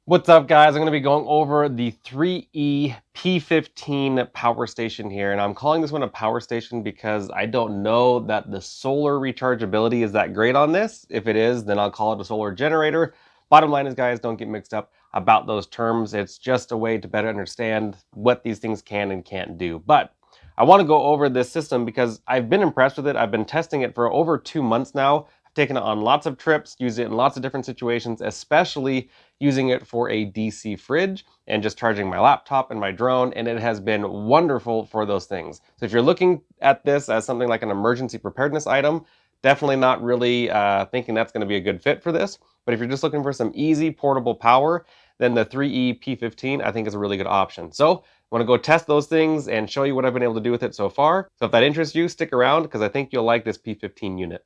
What's up, guys? I'm going to be going over the 3E P15 power station here, and I'm calling this one a power station because I don't know that the solar rechargeability is that great on this. If it is, then I'll call it a solar generator. Bottom line is, guys, don't get mixed up about those terms. It's just a way to better understand what these things can and can't do. But I want to go over this system because I've been impressed with it. I've been testing it for over 2 months now. I've taken it on lots of trips, used it in lots of different situations, especially using it for a DC fridge and just charging my laptop and my drone, and it has been wonderful for those things. So if you're looking at this as something like an emergency preparedness item, definitely not really thinking that's going to be a good fit for this. But if you're just looking for some easy portable power, then the 3E P15 I think is a really good option. So I want to go test those things and show you what I've been able to do with it so far. So if that interests you, stick around because I think you'll like this P15 unit.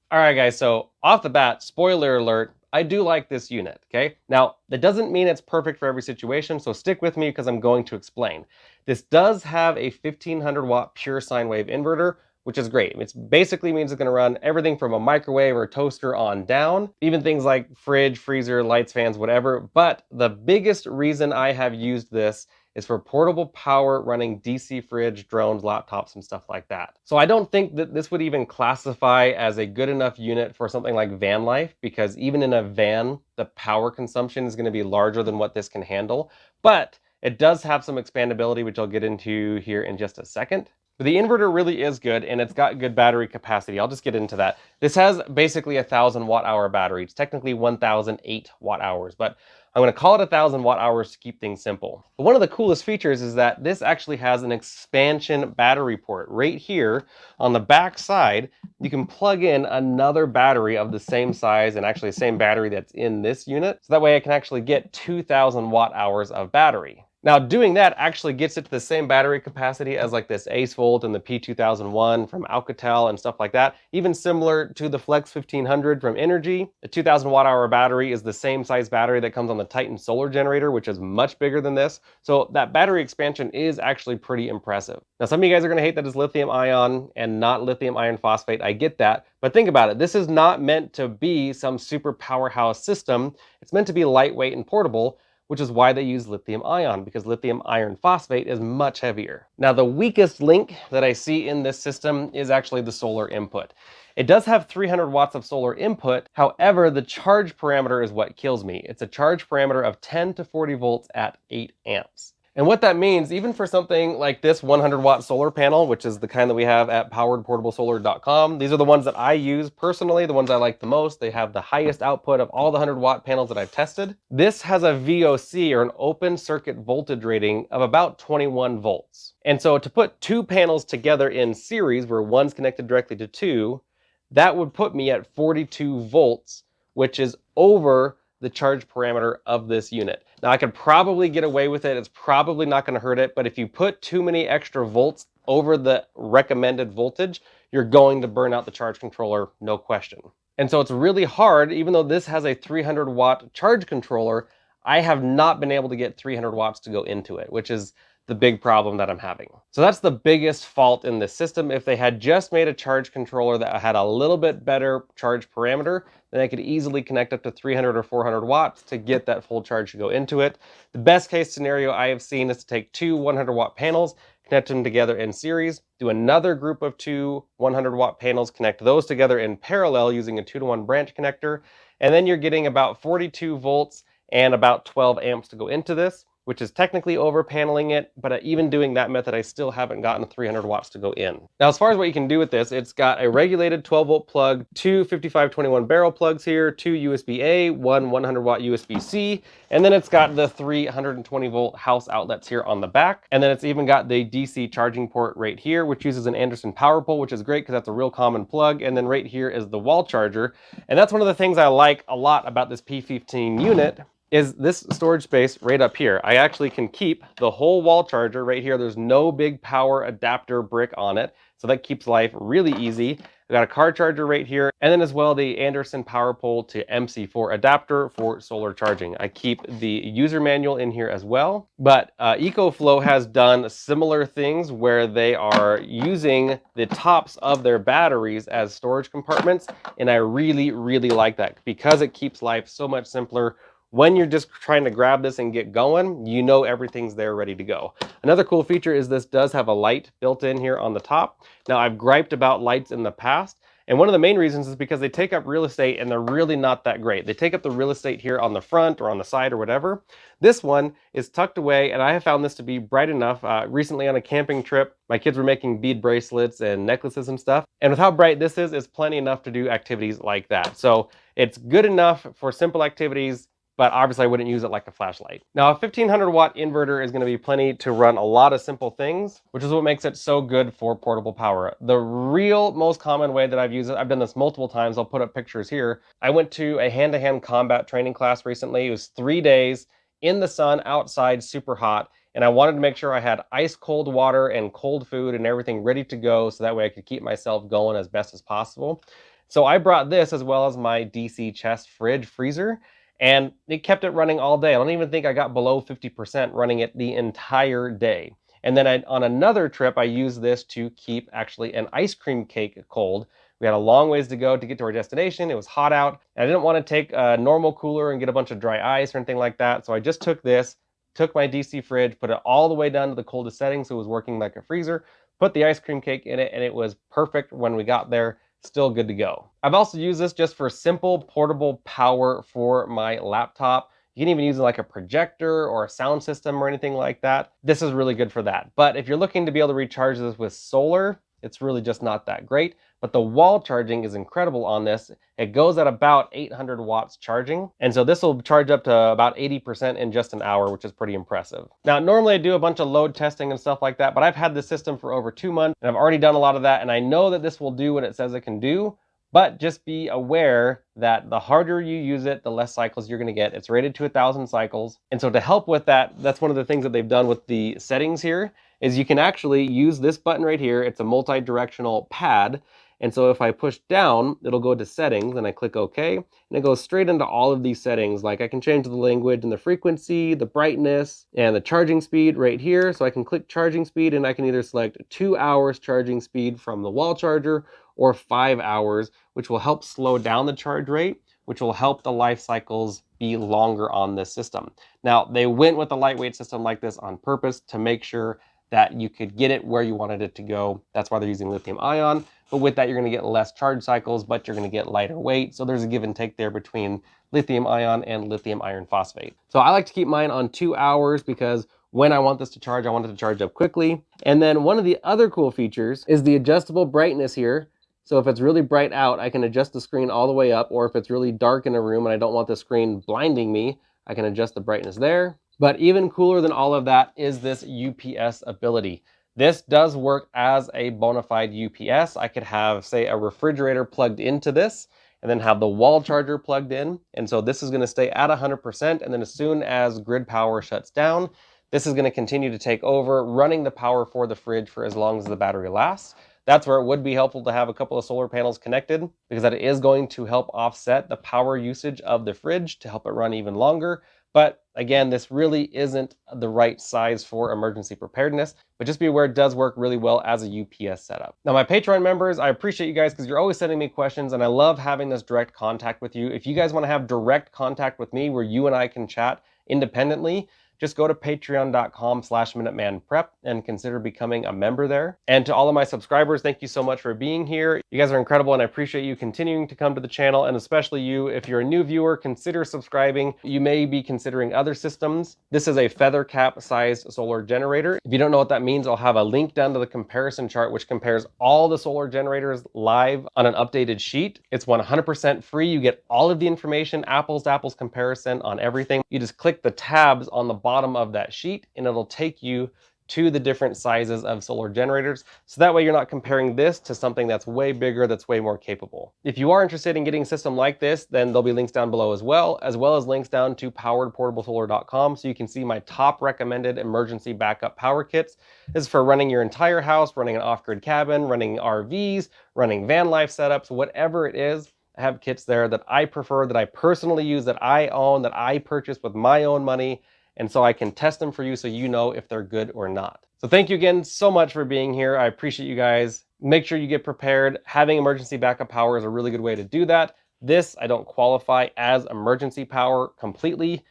All right, guys, so off the bat, spoiler alert, I do like this unit, okay? Now, that doesn't mean it's perfect for every situation, so stick with me because I'm going to explain. This does have a 1500 watt pure sine wave inverter, which is great. It basically means it's gonna run everything from a microwave or toaster on down, even things like fridge, freezer, lights, fans, whatever. But the biggest reason I have used this is for portable power running DC fridge, drones, laptops, and stuff like that. So I don't think that this would even classify as a good enough unit for something like van life, because even in a van, the power consumption is going to be larger than what this can handle. But it does have some expandability, which I'll get into here in just a second. But the inverter really is good, and it's got good battery capacity. I'll just get into that. This has basically a 1000 watt hour battery. It's technically 1008 watt hours, but I'm going to call it 1000 watt hours to keep things simple. But one of the coolest features is that this actually has an expansion battery port right here on the back side. You can plug in another battery of the same size and actually the same battery that's in this unit. So that way I can actually get 2000 watt hours of battery. Now, doing that actually gets it to the same battery capacity as like this Ace Volt and the P2001 from Alcatel and stuff like that. Even similar to the Flex 1500 from Energy. The 2000 watt hour battery is the same size battery that comes on the Titan solar generator, which is much bigger than this. So that battery expansion is actually pretty impressive. Now, some of you guys are gonna hate that it's lithium ion and not lithium iron phosphate. I get that, but think about it. This is not meant to be some super powerhouse system. It's meant to be lightweight and portable, which is why they use lithium ion, because lithium iron phosphate is much heavier. Now, the weakest link that I see in this system is actually the solar input. It does have 300 watts of solar input. However, the charge parameter is what kills me. It's a charge parameter of 10 to 40 volts at 8 amps. And what that means, even for something like this 100 watt solar panel, which is the kind that we have at poweredportablesolar.com, these are the ones that I use personally, the ones I like the most. They have the highest output of all the 100 watt panels that I've tested. This has a VOC, or an open circuit voltage rating, of about 21 volts. And so to put two panels together in series, where one's connected directly to two, that would put me at 42 volts, which is over the charge parameter of this unit. Now, I could probably get away with it. It's probably not going to hurt it, but if you put too many extra volts over the recommended voltage, you're going to burn out the charge controller, no question. And so it's really hard, even though this has a 300 watt charge controller, I have not been able to get 300 watts to go into it, which is the big problem that I'm having. So that's the biggest fault in this system. If they had just made a charge controller that had a little bit better charge parameter, then I could easily connect up to 300 or 400 watts to get that full charge to go into it. The best case scenario I have seen is to take two 100 watt panels, connect them together in series, do another group of two 100 watt panels, connect those together in parallel using a 2-to-1 branch connector, and then you're getting about 42 volts and about 12 amps to go into this, which is technically over paneling it, but even doing that method, I still haven't gotten 300 watts to go in. Now, as far as what you can do with this, it's got a regulated 12 volt plug, two 5521 barrel plugs here, two USB-A, one 100 watt USB-C, and then it's got the 320 volt house outlets here on the back. And then it's even got the DC charging port right here, which uses an Anderson power pole, which is great because that's a real common plug. And then right here is the wall charger. And that's one of the things I like a lot about this P15 unit, is this storage space right up here. I actually can keep the whole wall charger right here. There's no big power adapter brick on it, so that keeps life really easy. I got a car charger right here, and then as well the Anderson power pole to MC4 adapter for solar charging. I keep the user manual in here as well, but EcoFlow has done similar things where they are using the tops of their batteries as storage compartments, and I really, really like that because it keeps life so much simpler. When you're just trying to grab this and get going, you know everything's there ready to go. Another cool feature is this does have a light built in here on the top. Now, I've griped about lights in the past, and one of the main reasons is because they take up real estate and they're really not that great. They take up the real estate here on the front or on the side or whatever. This one is tucked away, and I have found this to be bright enough. Recently on a camping trip, my kids were making bead bracelets and necklaces and stuff. And with how bright this is, it's plenty enough to do activities like that. So it's good enough for simple activities, but obviously I wouldn't use it like a flashlight. Now, a 1500 watt inverter is gonna be plenty to run a lot of simple things, which is what makes it so good for portable power. The real most common way that I've used it, I've done this multiple times, I'll put up pictures here. I went to a hand-to-hand combat training class recently. It was 3 days in the sun, outside, super hot, and I wanted to make sure I had ice cold water and cold food and everything ready to go so that way I could keep myself going as best as possible. So I brought this as well as my DC chest fridge freezer, and it kept it running all day. I don't even think I got below 50% running it the entire day. And then on another trip, I used this to keep actually an ice cream cake cold. We had a long ways to go to get to our destination. It was hot out, and I didn't want to take a normal cooler and get a bunch of dry ice or anything like that. So I just took this, took my DC fridge, put it all the way down to the coldest setting so it was working like a freezer, put the ice cream cake in it, and it was perfect when we got there. Still good to go. I've also used this just for simple portable power for my laptop. You can even use it like a projector or a sound system or anything like that. This is really good for that. But if you're looking to be able to recharge this with solar, it's really just not that great. But the wall charging is incredible on this. It goes at about 800 watts charging. And so this will charge up to about 80% in just an hour, which is pretty impressive. Now, normally I do a bunch of load testing and stuff like that, but I've had this system for over 2 months and I've already done a lot of that. And I know that this will do what it says it can do, but just be aware that the harder you use it, the less cycles you're gonna get. It's rated to 1,000 cycles. And so to help with that, that's one of the things that they've done with the settings here, is you can actually use this button right here. It's a multi-directional pad. And so if I push down, it'll go to settings and I click OK, and it goes straight into all of these settings. Like I can change the language and the frequency, the brightness, and the charging speed right here. So I can click charging speed and I can either select 2 hours charging speed from the wall charger or 5 hours, which will help slow down the charge rate, which will help the life cycles be longer on this system. Now, they went with a lightweight system like this on purpose to make sure that you could get it where you wanted it to go. That's why they're using lithium ion. But with that, you're going to get less charge cycles, but you're going to get lighter weight. So there's a give and take there between lithium ion and lithium iron phosphate. So I like to keep mine on 2 hours because when I want this to charge, I want it to charge up quickly. And then one of the other cool features is the adjustable brightness here. So if it's really bright out, I can adjust the screen all the way up, or if it's really dark in a room and I don't want the screen blinding me, I can adjust the brightness there. But even cooler than all of that is this UPS ability. This does work as a bona fide UPS. I could have, say, a refrigerator plugged into this and then have the wall charger plugged in. And so this is going to stay at 100%. And then as soon as grid power shuts down, this is going to continue to take over, running the power for the fridge for as long as the battery lasts. That's where it would be helpful to have a couple of solar panels connected, because that is going to help offset the power usage of the fridge to help it run even longer. But again, this really isn't the right size for emergency preparedness, but just be aware it does work really well as a UPS setup. Now, my Patreon members, I appreciate you guys because you're always sending me questions and I love having this direct contact with you. If you guys want to have direct contact with me where you and I can chat independently, just go to patreon.com/minutemanprep and consider becoming a member there. And to all of my subscribers, thank you so much for being here. You guys are incredible and I appreciate you continuing to come to the channel, and especially you, if you're a new viewer, consider subscribing. You may be considering other systems. This is a feather cap sized solar generator. If you don't know what that means, I'll have a link down to the comparison chart, which compares all the solar generators live on an updated sheet. It's 100% free. You get all of the information, apples to apples comparison on everything. You just click the tabs on the bottom of that sheet and it'll take you to the different sizes of solar generators. So that way you're not comparing this to something that's way bigger, that's way more capable. If you are interested in getting a system like this, then there'll be links down below as well as links down to poweredportablesolar.com, so you can see my top recommended emergency backup power kits. This is for running your entire house, running an off-grid cabin, running RVs, running van life setups, whatever it is. I have kits there that I prefer, that I personally use, that I own, that I purchased with my own money. And so I can test them for you so you know if they're good or not. So thank you again so much for being here. I appreciate you guys. Make sure you get prepared. Having emergency backup power is a really good way to do that. This, I don't qualify as emergency power completely,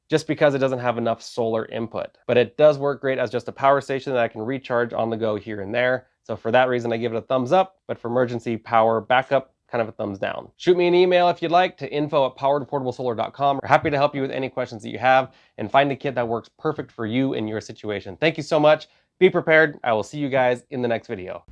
just because it doesn't have enough solar input. But it does work great as just a power station that I can recharge on the go here and there. So for that reason, I give it a thumbs up. But for emergency power backup, kind of a thumbs down. Shoot me an email if you'd like to info@poweredportablesolar.com. We're happy to help you with any questions that you have and find a kit that works perfect for you and your situation. Thank you so much. Be prepared. I will see you guys in the next video.